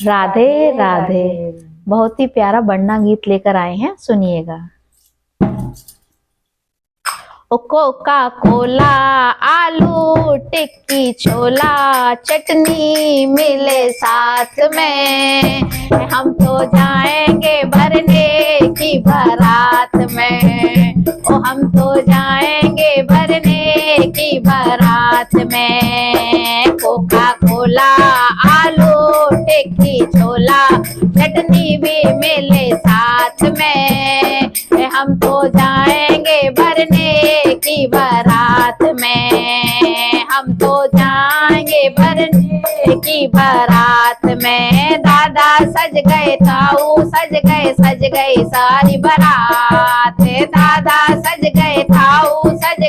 राधे राधे। बहुत ही प्यारा बन्ना गीत लेकर आए हैं, सुनिएगा। कोका कोला आलू टिक्की छोला चटनी मिले साथ में, हम तो जाएंगे भरने की बारात में। ओ हम तो जाएंगे भरने की बारात में। कोका कोला आलू टिक्की छोला चटनी भी मिले साथ में, हम तो जाएंगे भरने की बारात में। हम तो जाएंगे भरने की बारात में। दादा सज गए ताऊ सज गए सारी बारात। दादा सज गए ताऊ सज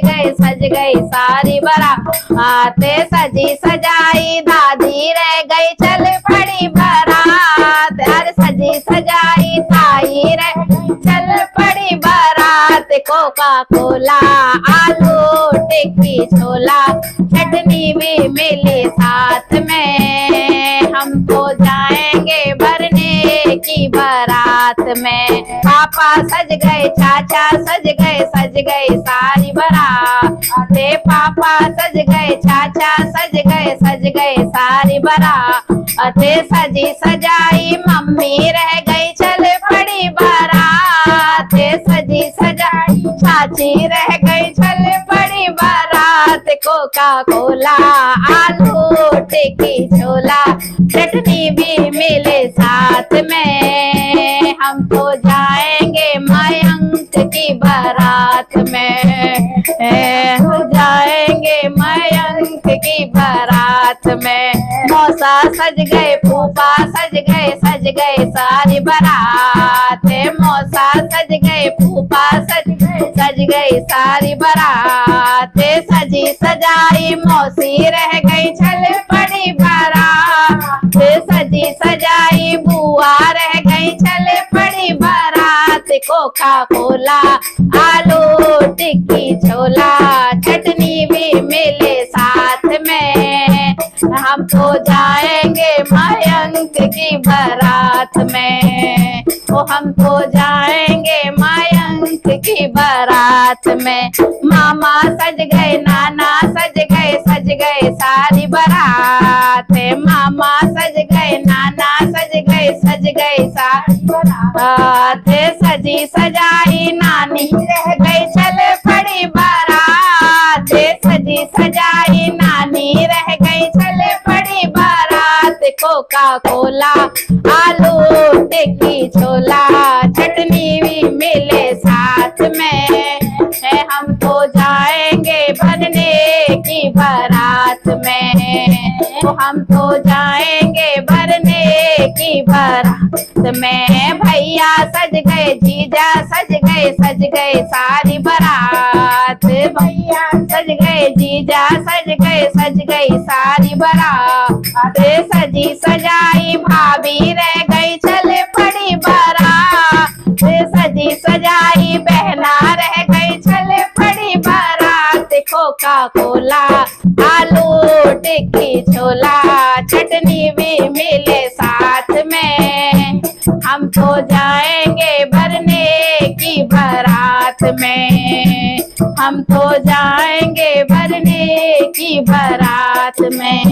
गए सारी बारात। सजी सजाई दादी रह गई चल पड़ी बारात। हर सजी सजाई ताई रह चल पड़ी बारात। कोका कोला आलू टिक्की छोला चटनी भी मिली साथ में, हम तो जाएंगे भरने की बारात में। पापा सज गए चाचा सज गए सारी बारात। पापा सज गए चाचा सज गए सारी बारात। सजी सजाई मम्मी रह गई चल पड़ी बारात। सजी सजाई चाची रह गई चल पड़ी बारात। कोका कोला आलू टिक्की छोला चटनी भी मिले साथ में, हम तो जाएंगे मयंक की बारात में। जाएंगे मयंक की बारात में। मौसा सज गए फूफा सज गए सारी बारात। मौसा सज गए फूफा सज गई सारी बारात। सजी सजाई मौसी रह गई चल पड़ी बारात। सजी सजाई बुआ रह गई चल पड़ी बारात। कोका कोला आलू टिक्की छोला चटनी भी मिले साथ में, हम तो जाएंगे मयंक की बारात में। ओ हम तो जाएंगे मयंक की बारात में। मामा सज गए नाना सज गए सारी बारात। मामा सज गए नाना सज गए सारी बारात। सजी सजाई नानी रह गई चल पड़ी बारात। सजी सजाई नानी रह गई चल पड़ी बारात। कोका कोला आलू टिक्की छोला चटनी भी मिले साथ में, हम तो जाएंगे भरने की बारात में। तो हम तो जाएंगे भरने की बारात में। भैया सज गए जीजा सज गए सारी बारात। भैया सज गए जीजा सज गई सारी बारात। सजी सजाई भाभी रह गई चल पड़ी बारात। सजी सजाई बहना रह गई चल पड़ी बारात। कोका कोला आलू टिक्की छोला चटनी भी मिले साथ में, हम तो जाएंगे भरने की बारात में। हम तो जाएंगे भरने की बारात में।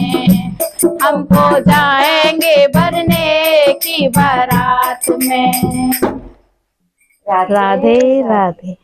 हम तो जाएंगे भरने की बारात में। राधे राधे।